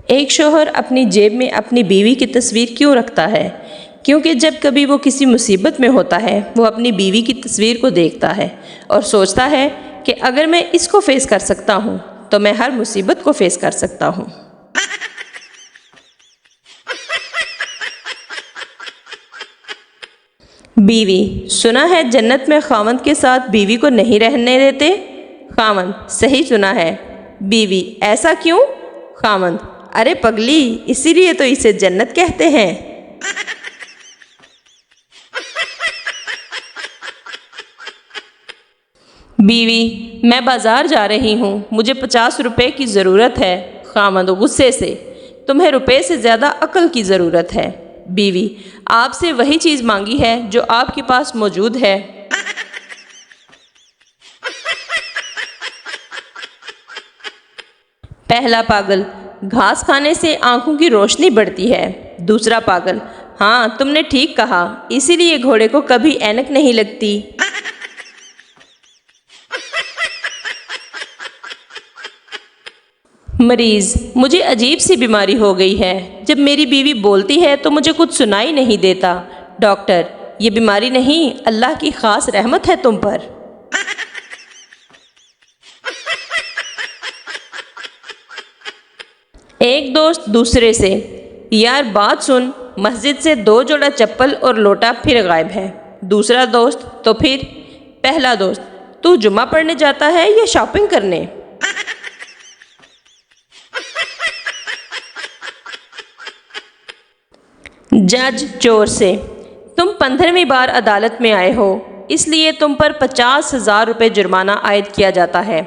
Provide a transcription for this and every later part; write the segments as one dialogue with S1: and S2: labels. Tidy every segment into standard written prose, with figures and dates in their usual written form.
S1: ایک شوہر اپنی جیب میں اپنی بیوی کی تصویر کیوں رکھتا ہے؟ کیونکہ جب کبھی وہ کسی مصیبت میں ہوتا ہے وہ اپنی بیوی کی تصویر کو دیکھتا ہے اور سوچتا ہے کہ اگر میں اس کو فیس کر سکتا ہوں تو میں ہر مصیبت کو فیس کر سکتا ہوں۔ بیوی: سنا ہے جنت میں خاوند کے ساتھ بیوی کو نہیں رہنے دیتے؟ خاوند: صحیح سنا ہے۔ بیوی: ایسا کیوں؟ خاوند: ارے پگلی، اسی لیے تو اسے جنت کہتے ہیں۔ بیوی: میں بازار جا رہی ہوں، مجھے 50 روپے کی ضرورت ہے۔ خاوند غصے سے: تمہیں روپے سے زیادہ عقل کی ضرورت ہے۔ بیوی: آپ سے وہی چیز مانگی ہے جو آپ کے پاس موجود ہے۔ پہلا پاگل: گھاس کھانے سے آنکھوں کی روشنی بڑھتی ہے۔ دوسرا پاگل: ہاں تم نے ٹھیک کہا، اسی لیے گھوڑے کو کبھی اینک نہیں لگتی۔ مریض: مجھے عجیب سی بیماری ہو گئی ہے، جب میری بیوی بولتی ہے تو مجھے کچھ سنائی نہیں دیتا۔ ڈاکٹر: یہ بیماری نہیں، اللہ کی خاص رحمت ہے تم پر۔ ایک دوست دوسرے سے: یار بات سن، مسجد سے 2 جوڑا چپل اور لوٹا پھر غائب ہے۔ دوسرا دوست: تو پھر؟ پہلا دوست: تو جمعہ پڑھنے جاتا ہے یا شاپنگ کرنے؟ جج چور سے: تم 15ویں بار عدالت میں آئے ہو، اس لیے تم پر 50,000 روپے جرمانہ عائد کیا جاتا ہے۔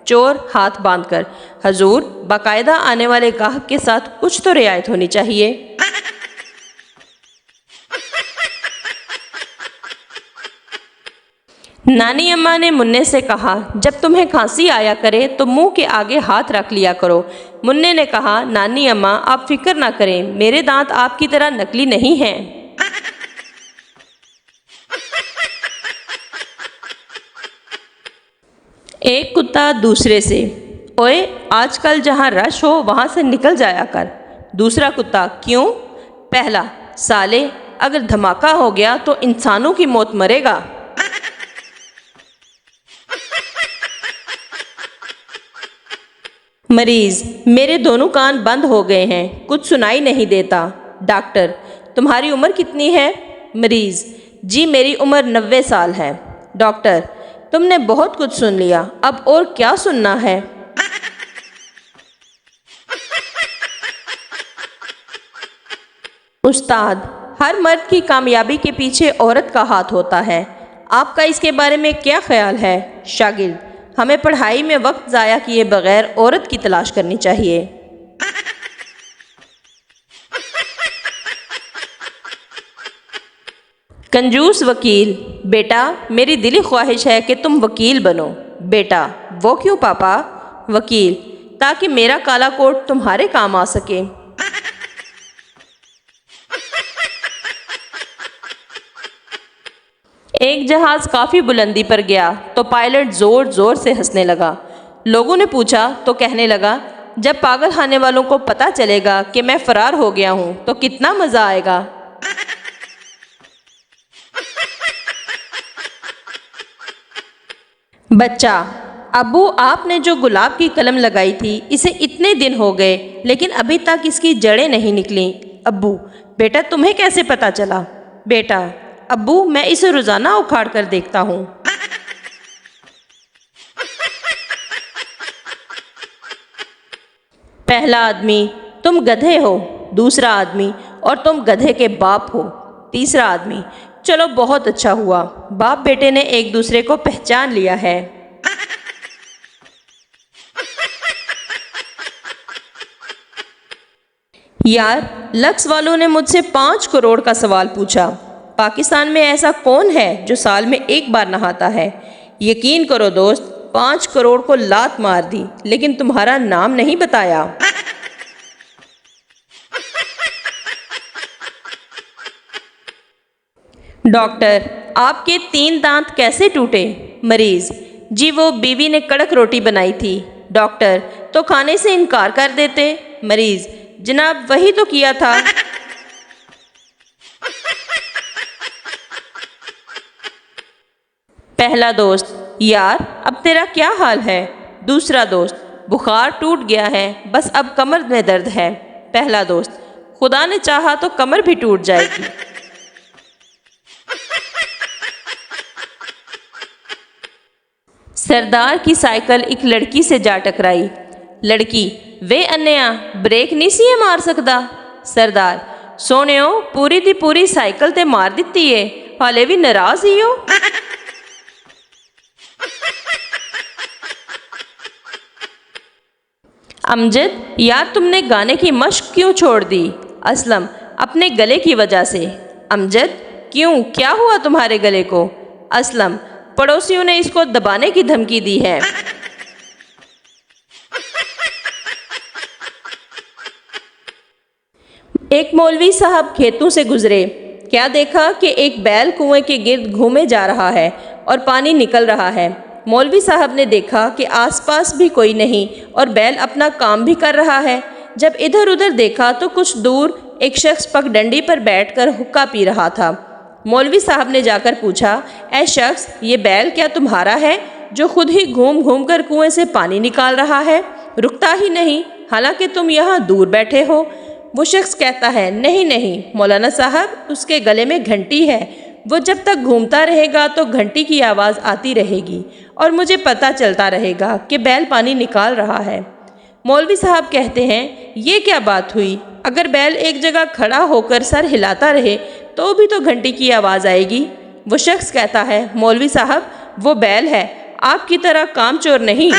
S1: چور ہاتھ باندھ کر: حضور، باقاعدہ آنے والے گاہک کے ساتھ کچھ تو رعایت ہونی چاہیے۔ نانی اماں نے منع سے کہا، جب تمہیں کھانسی آیا کرے تو منہ کے آگے ہاتھ رکھ لیا کرو۔ منع نے کہا، نانی اماں آپ فکر نہ کریں، میرے دانت آپ کی طرح نکلی نہیں ہیں۔ ایک کتا دوسرے سے: اوئے، آج کل جہاں رش ہو وہاں سے نکل جایا کر۔ دوسرا کتا: کیوں؟ پہلا: سالے، اگر دھماکہ ہو گیا تو انسانوں کی موت مرے گا۔ مریض: میرے دونوں کان بند ہو گئے ہیں، کچھ سنائی نہیں دیتا۔ ڈاکٹر: تمہاری عمر کتنی ہے؟ مریض: جی میری عمر 90 سال ہے۔ ڈاکٹر: تم نے بہت کچھ سن لیا، اب اور کیا سننا ہے؟ استاد: ہر مرد کی کامیابی کے پیچھے عورت کا ہاتھ ہوتا ہے، آپ کا اس کے بارے میں کیا خیال ہے؟ شاگرد: ہمیں پڑھائی میں وقت ضائع کیے بغیر عورت کی تلاش کرنی چاہیے۔ کنجوس وکیل: بیٹا، میری دلی خواہش ہے کہ تم وکیل بنو۔ بیٹا: وہ کیوں پاپا؟ وکیل: تاکہ میرا کالا کوٹ تمہارے کام آ سکے۔ ایک جہاز کافی بلندی پر گیا تو پائلٹ زور زور سے ہنسنے لگا۔ لوگوں نے پوچھا تو کہنے لگا، جب پاگل خانے والوں کو پتہ چلے گا کہ میں فرار ہو گیا ہوں تو کتنا مزہ آئے گا۔ بچہ: ابو، آپ نے جو گلاب کی قلم لگائی تھی اسے اتنے دن ہو گئے لیکن ابھی تک اس کی جڑیں نہیں نکلیں۔ ابو: بیٹا تمہیں کیسے پتہ چلا؟ بیٹا: ابو، میں اسے روزانہ اکھاڑ کر دیکھتا ہوں۔ پہلا آدمی: تم گدھے ہو۔ دوسرا آدمی: اور تم گدھے کے باپ ہو۔ تیسرا آدمی: چلو بہت اچھا ہوا، باپ بیٹے نے ایک دوسرے کو پہچان لیا ہے۔ یار، لکس والوں نے مجھ سے 5 کروڑ کا سوال پوچھا، پاکستان میں ایسا کون ہے جو سال میں ایک بار نہاتا ہے؟ یقین کرو دوست، 5 کروڑ کو لات مار دی لیکن تمہارا نام نہیں بتایا۔ ڈاکٹر: آپ کے 3 دانت کیسے ٹوٹے؟ مریض: جی وہ بیوی نے کڑک روٹی بنائی تھی۔ ڈاکٹر: تو کھانے سے انکار کر دیتے؟ مریض: جناب وہی تو کیا تھا۔ پہلا دوست: یار اب تیرا کیا حال ہے؟ دوسرا دوست: بخار ٹوٹ گیا ہے، بس اب کمر میں درد ہے۔ پہلا دوست: خدا نے چاہا تو کمر بھی ٹوٹ جائے گی۔ سردار کی سائیکل ایک لڑکی سے جا ٹکرائی۔ لڑکی: وے انیا بریک نہیں سی مار سکتا؟ سردار: سونےو پوری دی پوری سائیکل تے مار دیتی ہے، حالے بھی ناراض ہی ہو؟ امجد: یار تم نے گانے کی مشق کیوں چھوڑ دی؟ اسلم: اپنے گلے کی وجہ سے۔ امجد: کیوں، کیا ہوا تمہارے گلے کو؟ اسلم: پڑوسیوں نے اس کو دبانے کی دھمکی دی ہے۔ ایک مولوی صاحب کھیتوں سے گزرے، کیا دیکھا کہ ایک بیل کنویں کے گرد گھومے جا رہا ہے اور پانی نکل رہا ہے۔ مولوی صاحب نے دیکھا کہ آس پاس بھی کوئی نہیں اور بیل اپنا کام بھی کر رہا ہے۔ جب ادھر ادھر دیکھا تو کچھ دور ایک شخص پگ ڈنڈی پر بیٹھ کر حقہ پی رہا تھا۔ مولوی صاحب نے جا کر پوچھا، اے شخص، یہ بیل کیا تمہارا ہے جو خود ہی گھوم گھوم کر کنویں سے پانی نکال رہا ہے، رکتا ہی نہیں، حالانکہ تم یہاں دور بیٹھے ہو؟ وہ شخص کہتا ہے، نہیں نہیں مولانا صاحب، اس کے گلے میں گھنٹی ہے، وہ جب تک گھومتا رہے گا تو گھنٹی کی آواز آتی رہے گی اور مجھے پتہ چلتا رہے گا کہ بیل پانی نکال رہا ہے۔ مولوی صاحب کہتے ہیں، یہ کیا بات ہوئی؟ اگر بیل ایک جگہ کھڑا ہو کر سر ہلاتا رہے تو بھی تو گھنٹی کی آواز آئے گی۔ وہ شخص کہتا ہے، مولوی صاحب وہ بیل ہے، آپ کی طرح کام چور نہیں۔